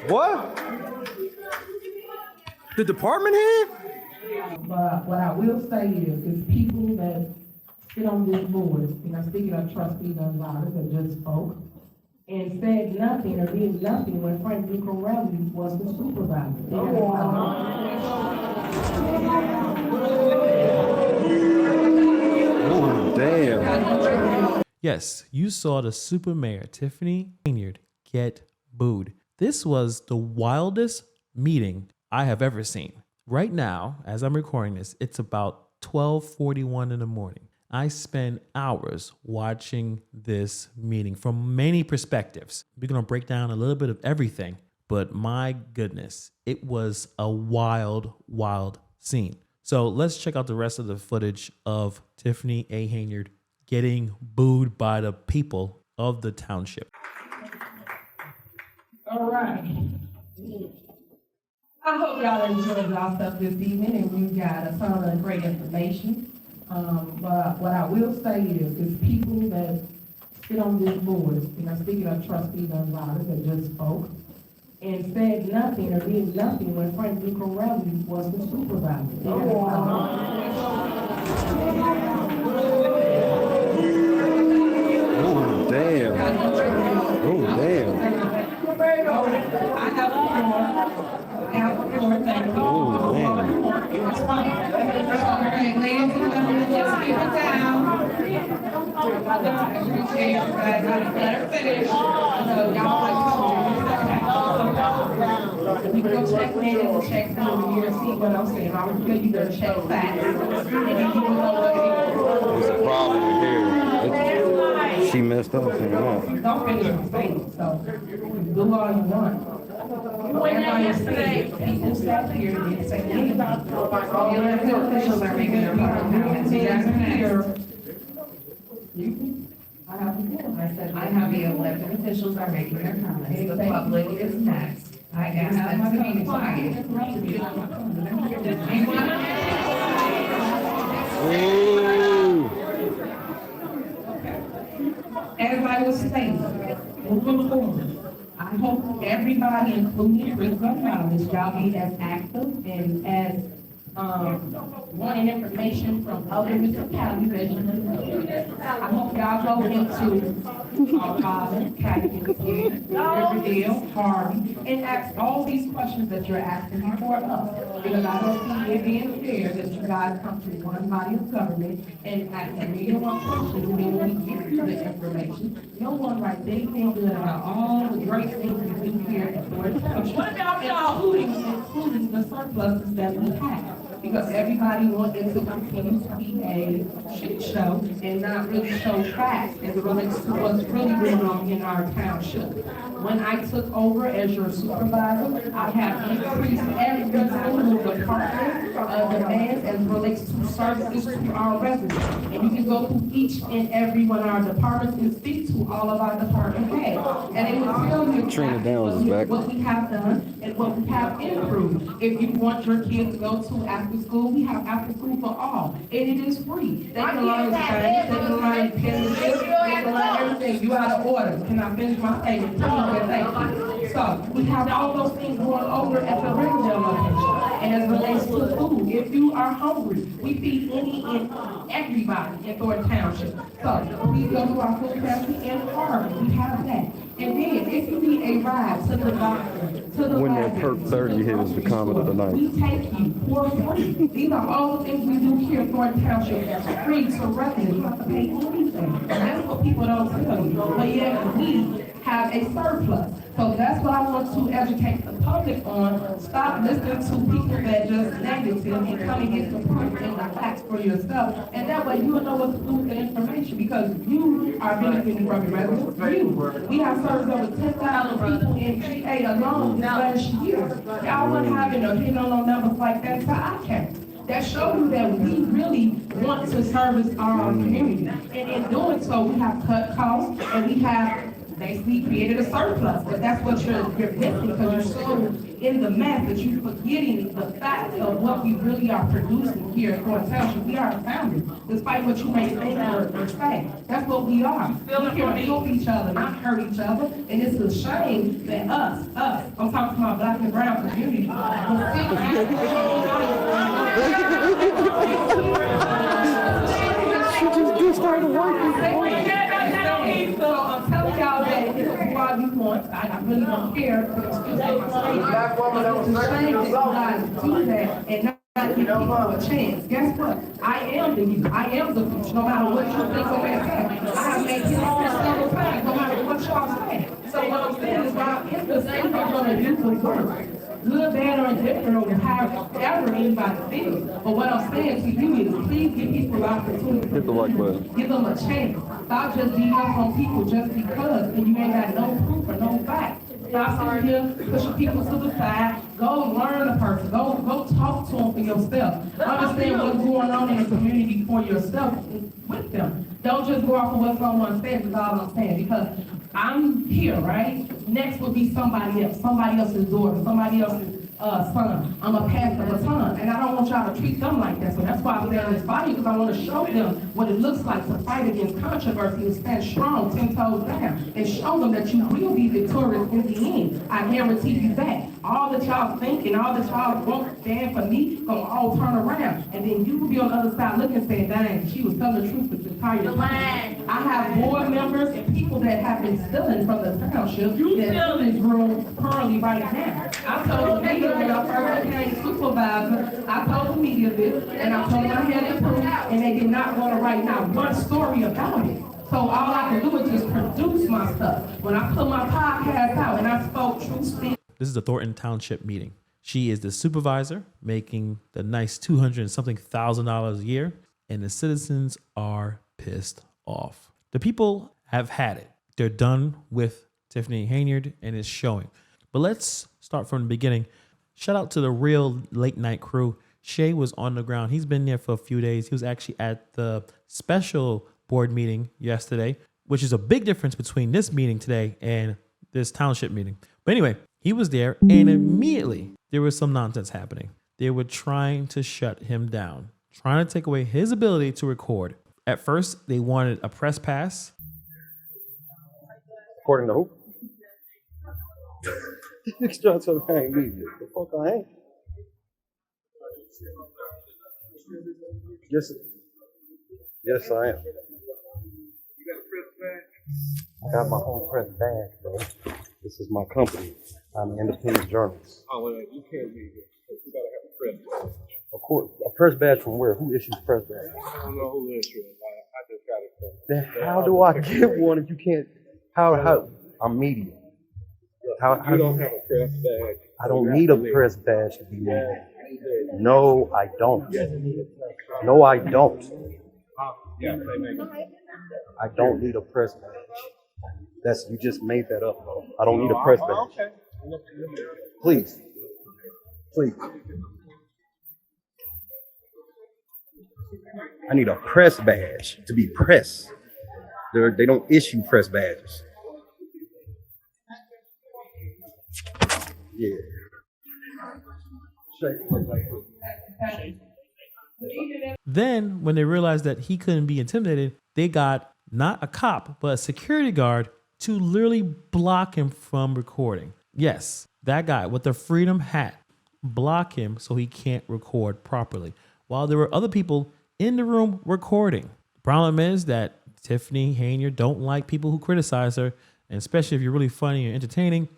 What? The department head? But what I will say is people that sit on this board, and I'm speaking of trustees and voters that just spoke, and said nothing or did nothing when Frank Nicorelli was the supervisor. Oh, damn. Yes, you saw the super mayor, Tiffany Henyard, get booed. This was the wildest meeting I have ever seen. Right now, as I'm recording this, it's about 12:41 in the morning. I spent hours watching this meeting from many perspectives. We're going to break down a little bit of everything, but my goodness, it was a wild, wild scene. So let's check out the rest of the footage of Tiffany A. Henyard getting booed by the people of the township. All right. I hope y'all enjoyed yourself this evening and you got a ton of great information. But what I will say is people that sit on this board, and I'm speaking of trustees and voters that just spoke, and said nothing or did nothing when Frank Nicorelli was the supervisor. Oh, damn. Oh, damn. I have the floor. Thank you. Oh, man. Ladies and gentlemen, just keep it down. Appreciate everybody. Let her finish. So y'all you go check names and check them here, see what I'm saying. I'm sure you go check facts. And you know what it is. There's a problem here. She messed up. Don't finish your statement, so do all you want. Everybody say, people sat here and say, elected officials are making their comments. I said, I have the elected officials are making their comments. The public is next. I asked them to be quiet. As I was saying, moving forward, I hope everybody, including Chris Gonzalez, y'all be as active and as wanting information from other municipalities as you can. I hope y'all go into Harlem, Connecticut, Riverdale, Harvey, and ask all these questions that you're asking for us. Because I don't see it being fair that you guys come to one body of government and ask a million one questions, and then when we give you the information, no one writes anything good about all the great things we do here at Fort Township. What about y'all, including the surpluses that we have? Because everybody wanted to continue to be a shit show and not really show facts as it relates to what's really going on in our township. When I took over as your supervisor, I have increased every single department demands as it relates to services to our residents. And you can go through each and every one of our departments and speak to all of our department heads. And it will tell you what we have done and what we have improved. If you want your kids to go to after school, we have after school for all. And it is free. They can learn Spanish, they can learn penmanship, they can learn everything. You out of order. Can I finish my statement? Please and thank you. So we have all those things going over at the Riverdale location. And as it relates to food, if you are hungry, we feed any and everybody in Thornton Township. So please go to our food pantry and Harvey. We have that. And then if you need a ride to the doctor, to the When that perk 30 hit is the comment of the night. we take you for free. These are all the things we do here in Thornton Township that's free to residents. You don't have to pay anything. And that's what people don't tell you. But yet we have a surplus. So that's what I want to educate the public on. Stop listening to people that just negative and come and get the proof and the facts for yourself. And that way you'll know what to do with the information because you are benefiting from your residents. We have served over 10,000 people in GA alone last year. Y'all weren't having no numbers like that, so I can't. That shows you that we really want to service our community. And in doing so, we have cut costs and we have basically created a surplus, but that's what you're missing, because you're so in the mess that you're forgetting the fact of what we really are producing here in Florida Township. We are a family, despite what you may think or say. That's what we are. We're here to help each other, not hurt each other, and it's a shame that I'm talking to my black and brown community, so I'm telling y'all that this is why we want, I really don't care, but excuse me, my statement. It's a shame that you guys do that and not give people a chance. Guess what? I am the youth. I am the future, no matter what you think of myself. I have made this several times, no matter what y'all say. So what I'm saying is, while it's the same, I'm gonna do the work. Good, bad, or indifferent, or however anybody feels. But what I'm saying to you is, please give people opportunity. Hit the like button. Give them a chance. Stop just beating up on people just because, and you ain't got no proof or no fact. Stop sitting here pushing people to the side. Go learn the person. Go talk to them for yourself. Understand what's going on in the community for yourself with them. Don't just go off of what someone says is all I'm saying, because I'm here, right? Next will be somebody else, somebody else's daughter, somebody else's son. I'm a pass the baton, and I don't want y'all to treat them like that. So that's why I'm there in this body, because I want to show them what it looks like to fight against controversy and stand strong, 10 toes down, and show them that you will be victorious in the end. I guarantee you that. All that y'all think and all that y'all won't stand for me, gonna all turn around, and then you will be on the other side looking and saying, dang, she was telling the truth this entire time. I have board members and people that have been stealing from the township that's in this room currently right now. I told the media when I first became supervisor, I told the media this, and I told them I had it proof, and they did not want to write not one story about it. So all I can do is just produce my stuff. When I put my podcast out and I spoke truth. This is the Thornton Township meeting. She is the supervisor, making the nice $200 and something thousand a year, and the citizens are pissed off. The people have had it. They're done with Tiffany Henyard, and it's showing. But let's start from the beginning. Shout out to the real late night crew. Shay was on the ground. He's been there for a few days. He was actually at the special board meeting yesterday, which is a big difference between this meeting today and this township meeting. But anyway, he was there, and immediately there was some nonsense happening. They were trying to shut him down, trying to take away his ability to record. At first, they wanted a press pass. According to who? Niggas trying to tell me I ain't leaving. The fuck I ain't? Yes, I am. I got my own press badge, bro. This is my company. I'm an independent journalist. Oh, well, you can't be here. You gotta have a press badge. Of course, a press badge from where? Who issues press badge? I don't know who issued it. I just got it from. Then how do I get one if you can't? How? I'm media. You don't have a press badge. I don't need a press badge to be media. No, I don't. No, I don't. Yeah, they make it. I don't need a press badge. You just made that up, bro. I don't need a press badge. Okay. Please. I need a press badge to be press. They don't issue press badges. Yeah. Then, when they realized that he couldn't be intimidated, they got not a cop, but a security guard to literally block him from recording. Yes, that guy with the freedom hat, block him so he can't record properly, while there were other people in the room recording. The problem is that Tiffany Henyard don't like people who criticize her, and especially if you're really funny and entertaining,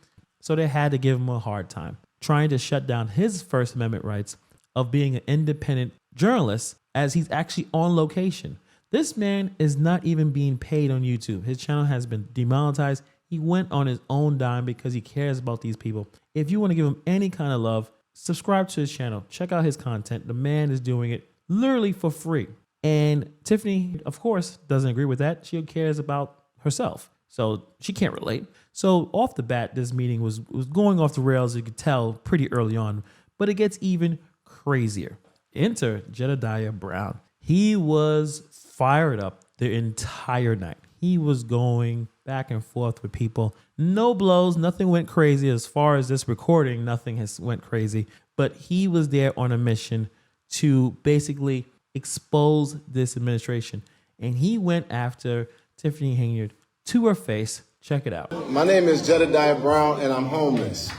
so they had to give him a hard time, trying to shut down his First Amendment rights of being an independent journalist as he's actually on location. This man is not even being paid on YouTube. His channel has been demonetized. He went on his own dime because he cares about these people. If you want to give him any kind of love, subscribe to his channel. Check out his content. The man is doing it literally for free. And Tiffany, of course, doesn't agree with that. She cares about herself. So she can't relate. So off the bat, this meeting was going off the rails, you could tell pretty early on, but it gets even crazier. Enter Jedidiah Brown. He was fired up the entire night. he was going back and forth with people. No blows, nothing went crazy. As far as this recording, nothing has went crazy. But he was there on a mission to basically expose this administration. And he went after Tiffany Henyard to her face. Check it out. My name is Jedidiah Brown, and I'm homeless,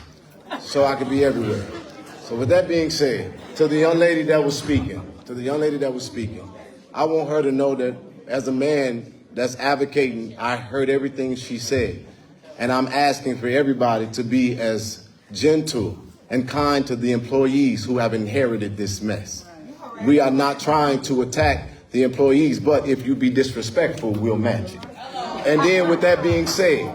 so I could be everywhere. So with that being said, to the young lady that was speaking, I want her to know that as a man that's advocating, I heard everything she said. And I'm asking for everybody to be as gentle and kind to the employees who have inherited this mess. We are not trying to attack the employees, but if you be disrespectful, we'll match it. And then with that being said,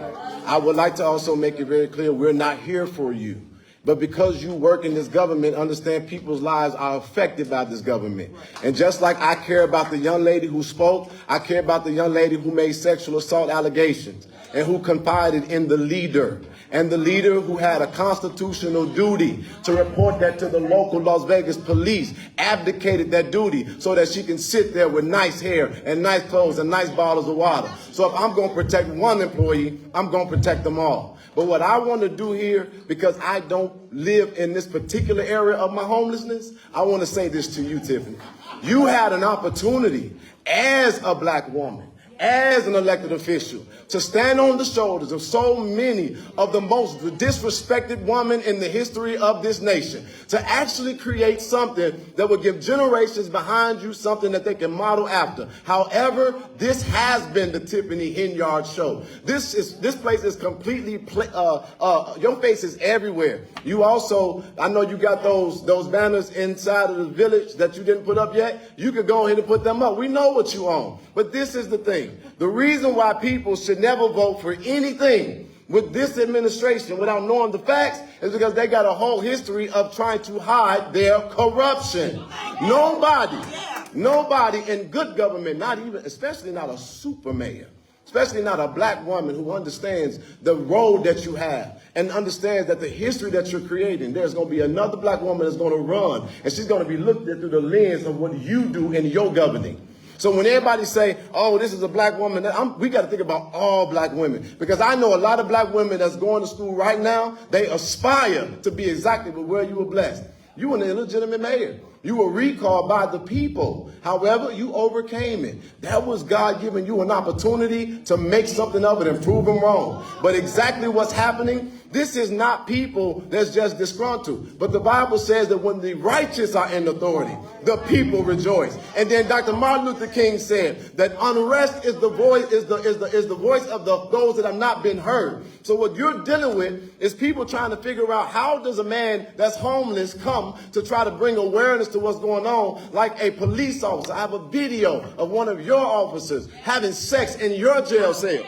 I would like to also make it very clear, we're not here for you. But because you work in this government, understand people's lives are affected by this government. And just like I care about the young lady who spoke, I care about the young lady who made sexual assault allegations and who confided in the leader. And the leader who had a constitutional duty to report that to the local Las Vegas police abdicated that duty so that she can sit there with nice hair and nice clothes and nice bottles of water. So if I'm going to protect one employee, I'm going to protect them all. But what I want to do here, because I don't live in this particular area of my homelessness, I want to say this to you, Tiffany. You had an opportunity as a black woman, as an elected official, to stand on the shoulders of so many of the most disrespected women in the history of this nation, to actually create something that would give generations behind you something that they can model after. However, this has been the Tiffany Henyard show. This place is completely, your face is everywhere. You also, I know you got those banners inside of the village that you didn't put up yet. You could go ahead and put them up. We know what you own. But this is the thing. The reason why people should never vote for anything with this administration without knowing the facts is because they got a whole history of trying to hide their corruption. Nobody in good government, not even, especially not a super mayor, especially not a black woman who understands the role that you have and understands that the history that you're creating, there's going to be another black woman that's going to run, and she's going to be looked at through the lens of what you do in your governing. So when everybody say, oh, this is a black woman, we got to think about all black women. Because I know a lot of black women that's going to school right now, they aspire to be exactly where you were blessed. You were an illegitimate mayor. You were recalled by the people. However, you overcame it. That was God giving you an opportunity to make something of it and prove them wrong. But exactly what's happening, this is not people that's just disgruntled. But the Bible says that when the righteous are in authority, the people rejoice. And then Dr. Martin Luther King said that unrest is the voice of those that have not been heard. So what you're dealing with is people trying to figure out, how does a man that's homeless come to try to bring awareness to what's going on, like a police officer. I have a video of one of your officers having sex in your jail cell.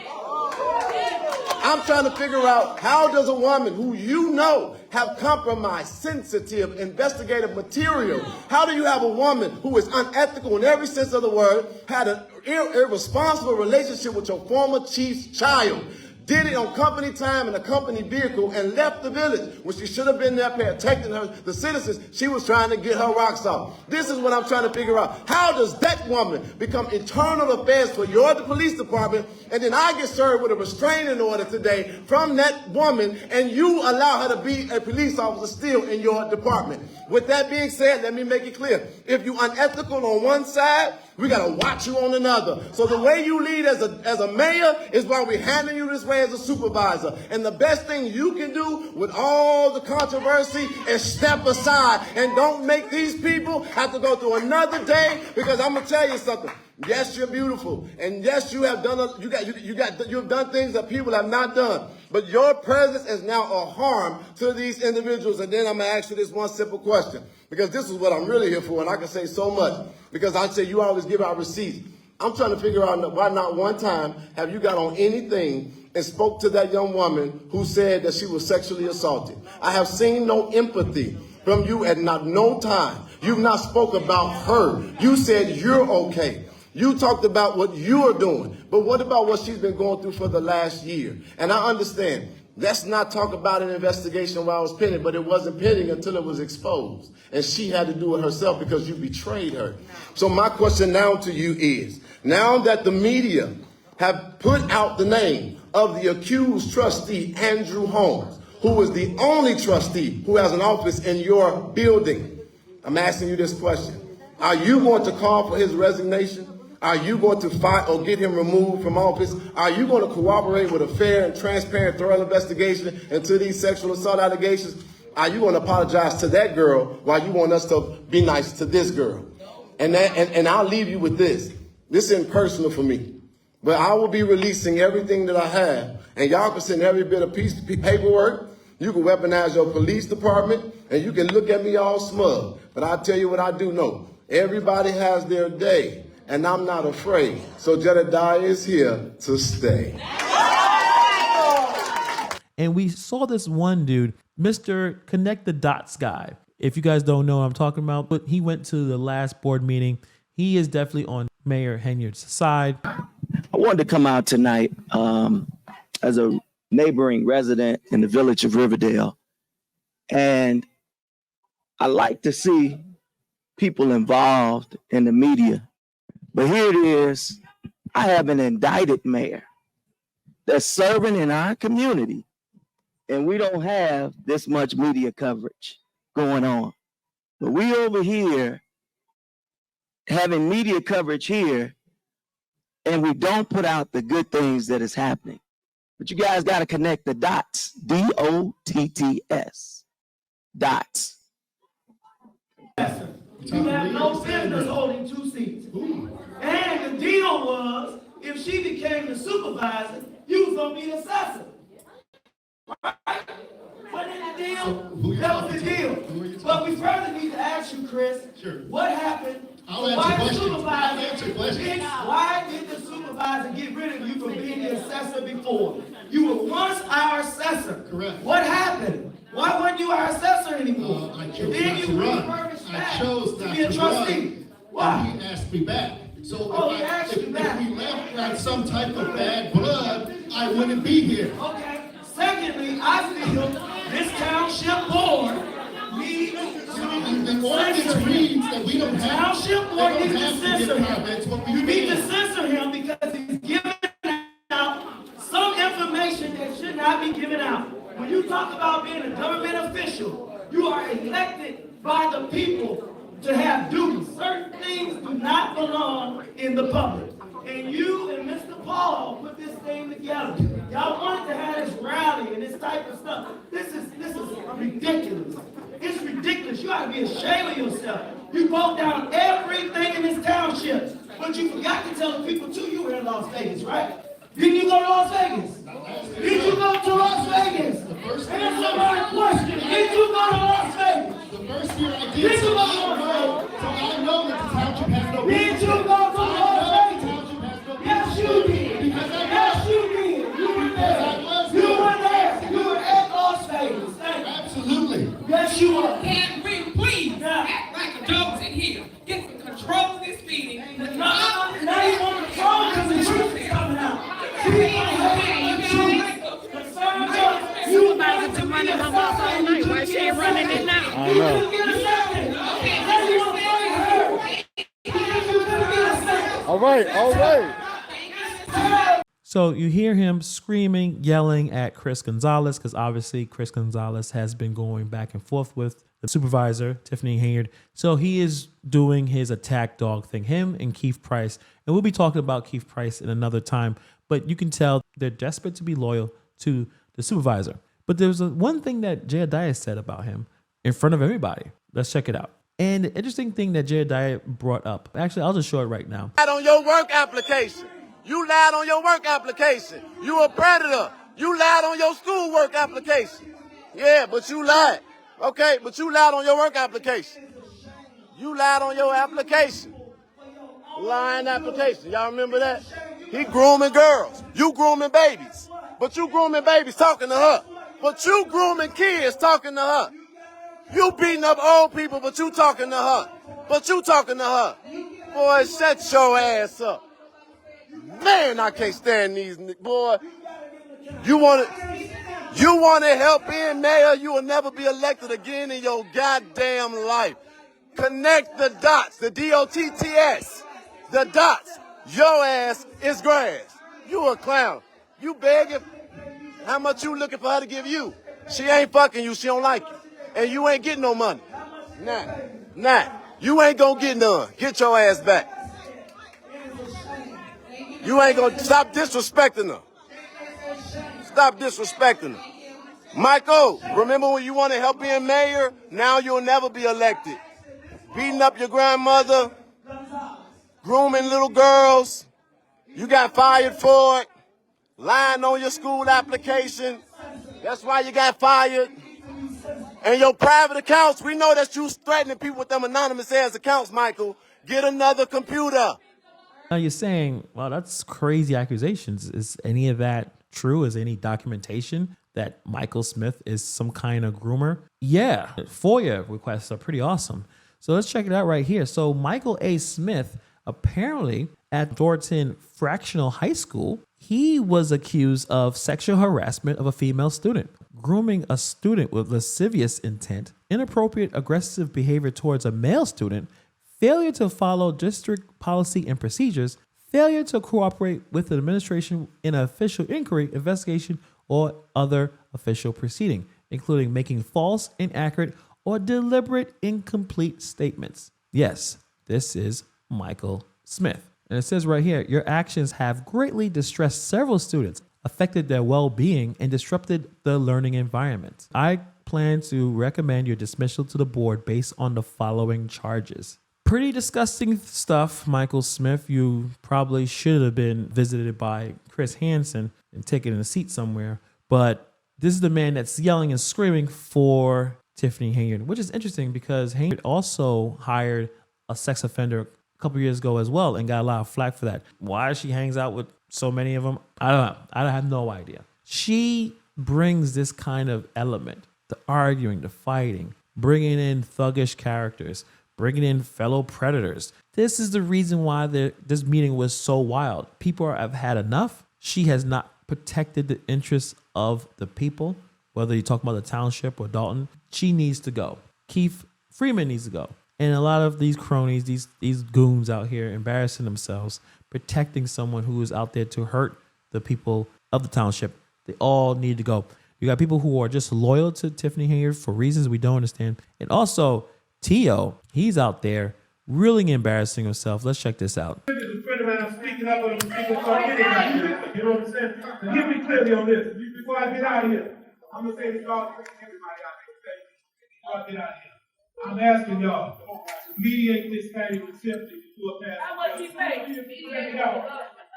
I'm trying to figure out, how does a woman who you know have compromised, sensitive, investigative material, how do you have a woman who is unethical in every sense of the word, had an irresponsible relationship with your former chief's child, did it on company time in a company vehicle, and left the village when she should have been there protecting the citizens? She was trying to get her rocks off. This is what I'm trying to figure out. How does that woman become internal affairs for your police department, and then I get served with a restraining order today from that woman, and you allow her to be a police officer still in your department? With that being said, let me make it clear. If you're unethical on one side, we got to watch you on another. So the way you lead as a mayor is why we're handling you this way as a supervisor. And the best thing you can do with all the controversy is step aside and don't make these people have to go through another day, because I'm going to tell you something. Yes, you're beautiful. And yes, you have done you've done things that people have not done. But your presence is now a harm to these individuals. And then I'm going to ask you this one simple question, because this is what I'm really here for. And I can say so much, because I say you always give out receipts. I'm trying to figure out why not one time have you got on anything and spoke to that young woman who said that she was sexually assaulted. I have seen no empathy from you at not no time. You've not spoke about her. You said you're okay. You talked about what you're doing, but what about what she's been going through for the last year? And I understand, let's not talk about an investigation while it was pending, but it wasn't pending until it was exposed. And she had to do it herself because you betrayed her. So my question now to you is, now that the media have put out the name of the accused trustee, Andrew Holmes, who is the only trustee who has an office in your building. I'm asking you this question. Are you going to call for his resignation? Are you going to fight or get him removed from office? Are you going to cooperate with a fair and transparent, thorough investigation into these sexual assault allegations? Are you going to apologize to that girl while you want us to be nice to this girl? And I'll leave you with this. This isn't personal for me, but I will be releasing everything that I have, and y'all can send every bit of paperwork. You can weaponize your police department, and you can look at me all smug. But I'll tell you what I do know. Everybody has their day, and I'm not afraid. So Jedidiah is here to stay. And we saw this one dude, Mr. Connect the Dots guy. If you guys don't know what I'm talking about, but he went to the last board meeting. He is definitely on Mayor Henyard's side. I wanted to come out tonight as a neighboring resident in the village of Riverdale. And I like to see people involved in the media. But here it is. I have an indicted mayor that's serving in our community. And we don't have this much media coverage going on. But we over here having media coverage here, and we don't put out the good things that is happening. But you guys got to connect the dots. D-O-T-T-S. Dots. You have no business holding two seats. And the deal was, if she became the supervisor, you was going to be the assessor. Right? Wasn't that the deal? That was the deal. But we further need to ask you, Chris, what happened? Why did the supervisor get rid of you from being the assessor before? You were once our assessor. Correct. What happened? Why weren't you our assessor anymore? I chose not to run. I chose not to run. Why? And he asked me back. So if we left like some type of bad blood, I wouldn't be here. Okay. Secondly, I feel this township board needs to ordinance reads that we don't have. Township board needs to censor him. You need to censor him because he's giving out some information that should not be given out. When you talk about being a government official, you are elected by the people to have duties. Certain things do not belong in the public. And you and Mr. Paul put this thing together. Y'all wanted to have this rally and this type of stuff. This is ridiculous. It's ridiculous. You ought to be ashamed of yourself. You broke down everything in this township. But you forgot to tell the people too you were in Las Vegas, right? Didn't you go to Las Vegas? Did you go to Las Vegas? Answer my question. Did you go to Las Vegas? The first year I did. Did you go to Las So I know that the township has no. Vegas? Did you go to Las Vegas? Yes, you did. Yes, you did. You were there. You were there. You were at Las Vegas. Absolutely. Yes, you were. Can we please act like adults in here? Get some control of this meeting. Now you want to control because the truth is coming out. Supervisor took money from us all night. Why she ain't running it now? I know. All right. So you hear him screaming, yelling at Chris Gonzalez, because obviously Chris Gonzalez has been going back and forth with the supervisor, Tiffany Henyard. So he is doing his attack dog thing, him and Keith Price. And we'll be talking about Keith Price in another time. But you can tell they're desperate to be loyal to the supervisor. But there's one thing that Jedidiah said about him in front of everybody. Let's check it out. And the interesting thing that Jedidiah brought up, actually, I'll just show it right now. Lied on your work application. You lied on your work application. You a predator. You lied on your schoolwork application. Yeah, but you lied. Okay, but you lied on your work application. You lied on your application. Lying application. Y'all remember that? He grooming girls. You grooming babies. But you grooming babies talking to her. But you grooming kids talking to her. You beating up old people, but you talking to her. But you talking to her. Boy, shut your ass up. Man, I can't stand these, boy. You want to help being mayor, you will never be elected again in your goddamn life. Connect the dots, the D-O-T-T-S, the dots. Your ass is grass. You a clown. You begging. How much you looking for her to give you? She ain't fucking you. She don't like you. And you ain't getting no money. Nah. You ain't gonna get none. Get your ass back. You ain't gonna stop disrespecting her. Stop disrespecting her. Michael, remember when you want to help being mayor? Now you'll never be elected. Beating up your grandmother, grooming little girls. You got fired for it. Lying on your school application. That's why you got fired. And your private accounts, we know that you threatening people with them anonymous ass accounts, Michael. Get another computer. Now you're saying, well, that's crazy accusations. Is any of that true? Is any documentation that Michael Smith is some kind of groomer? Yeah, FOIA requests are pretty awesome. So let's check it out right here. So Michael A. Smith, apparently at Thornton Fractional High School, he was accused of sexual harassment of a female student, grooming a student with lascivious intent, inappropriate aggressive behavior towards a male student, failure to follow district policy and procedures, failure to cooperate with the administration in an official inquiry, investigation, or other official proceeding, including making false, inaccurate, or deliberate incomplete statements. Yes, this is Michael Smith. And it says right here, your actions have greatly distressed several students, affected their well-being, and disrupted the learning environment. I plan to recommend your dismissal to the board based on the following charges. Pretty disgusting stuff, Michael Smith. You probably should have been visited by Chris Hansen and taken a seat somewhere. But this is the man that's yelling and screaming for Tiffany Henyard, which is interesting because Henyard also hired a sex offender a couple years ago as well and got a lot of flack for that. Why she hangs out with so many of them, I don't know. I have no idea. She brings this kind of element, the arguing, the fighting, bringing in thuggish characters, bringing in fellow predators. This is the reason why this meeting was so wild. People have had enough. She has not protected the interests of the people, whether you talk about the township or Dalton. She needs to go. Keith Freeman needs to go. And a lot of these cronies, these goons out here embarrassing themselves, protecting someone who is out there to hurt the people of the township, they all need to go. You got people who are just loyal to Tiffany Henyard for reasons we don't understand. And also, Tio, he's out there really embarrassing himself. Let's check this out. A friend of mine, I'm speaking up on anybody. You know what I'm saying? Now, hear me clearly on this. Before I get out of here, I'm going to say this all to everybody out there. Before I get out of here, I'm asking y'all to mediate this thing with Tiffany before passing. How much you pay?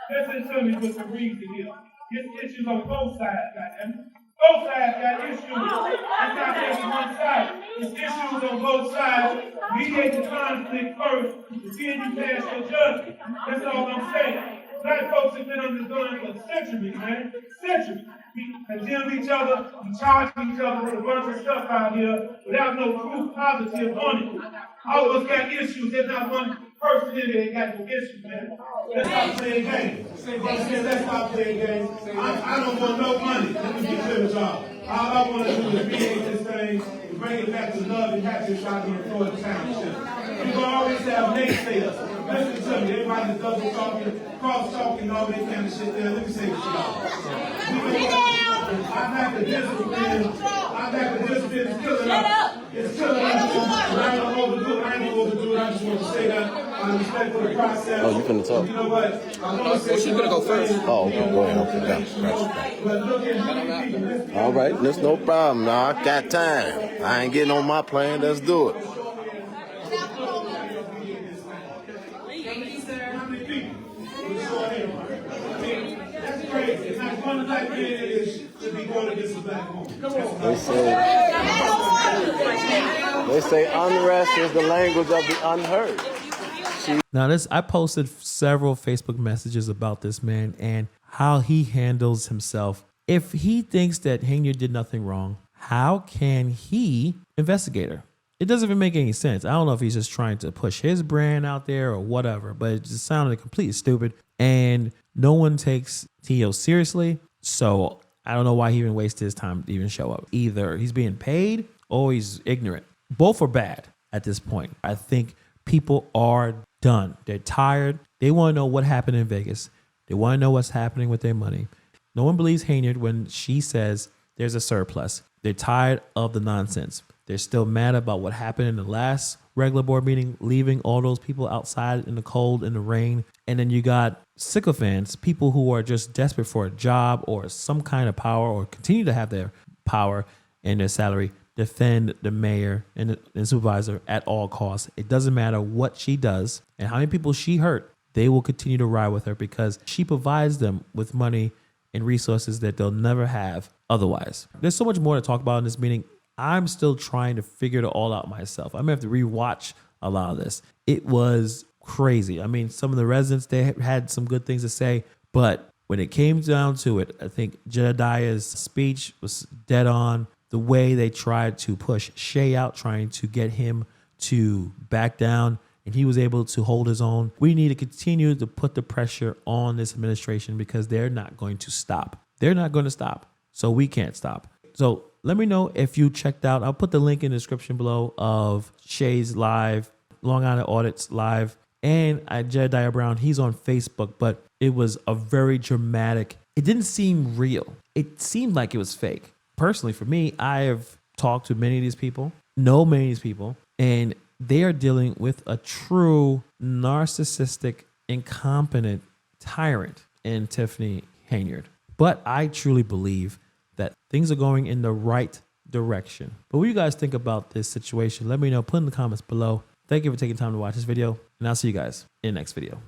Listen to me with some reason here. It's issues on both sides, goddammit. Both sides got issues. It's not just one side. It's issues on both sides. Mediate the conflict first, and then you pass your judgment. That's all I'm saying. Black folks have been on this gun for centuries, man. Centuries. We condemn each other, we charge each other with a bunch of stuff out here without no proof positive on it. All of us got issues. There's not one person in there that got no issues, man. Let's stop playing games. Let's stop playing games. I don't want no money. Let me be clear with y'all. All I want to do is mediate this thing and bring it back to love and happiness out here in Florida Township. You're going to always have naysayers. Listen to me. Everybody's double talking, cross talking, all that kind of shit there. Let me say this to y'all. I'm not the discipline. It's killing us. It's killing us. I ain't gonna overdo it. I just want to say that. I respect for the process. Oh, you finna talk. You know what? I want to say she's gonna go first. Oh, okay, go ahead. Okay, all right, there's no problem. Now I got time. I ain't getting on my plan. Let's do it. They say unrest is the language of the unheard. Now I posted several Facebook messages about this man and how he handles himself. If he thinks that Henyard did nothing wrong, how can he investigate her? It doesn't even make any sense. I don't know if he's just trying to push his brand out there or whatever, but it just sounded completely stupid. And no one takes Tio seriously. So I don't know why he even wasted his time to even show up. Either he's being paid or he's ignorant. Both are bad at this point. I think people are done. They're tired. They want to know what happened in Vegas. They want to know what's happening with their money. No one believes Henyard when she says there's a surplus. They're tired of the nonsense. They're still mad about what happened in the last regular board meeting, leaving all those people outside in the cold, in the rain. And then you got sycophants, people who are just desperate for a job or some kind of power, or continue to have their power and their salary, defend the mayor and the supervisor at all costs. It doesn't matter what she does and how many people she hurt. They will continue to ride with her because she provides them with money and resources that they'll never have otherwise. There's so much more to talk about in this meeting. I'm still trying to figure it all out myself. I'm gonna have to rewatch a lot of this. It was crazy. I mean, some of the residents, they had some good things to say, but when it came down to it, I think Jedidiah's speech was dead on. The way they tried to push Shay out, trying to get him to back down, and he was able to hold his own. We need to continue to put the pressure on this administration because they're not going to stop. They're not going to stop. So we can't stop. So let me know if you checked out. I'll put the link in the description below of Shay's live, Long Island Audits live, and Jedidiah Brown. He's on Facebook, but it was a very dramatic. It didn't seem real. It seemed like it was fake. Personally, for me, I have talked to many of these people, know many of these people, and they are dealing with a true narcissistic, incompetent tyrant in Tiffany Henyard. But I truly believe that things are going in the right direction. But what do you guys think about this situation? Let me know. Put in the comments below. Thank you for taking time to watch this video, and I'll see you guys in the next video.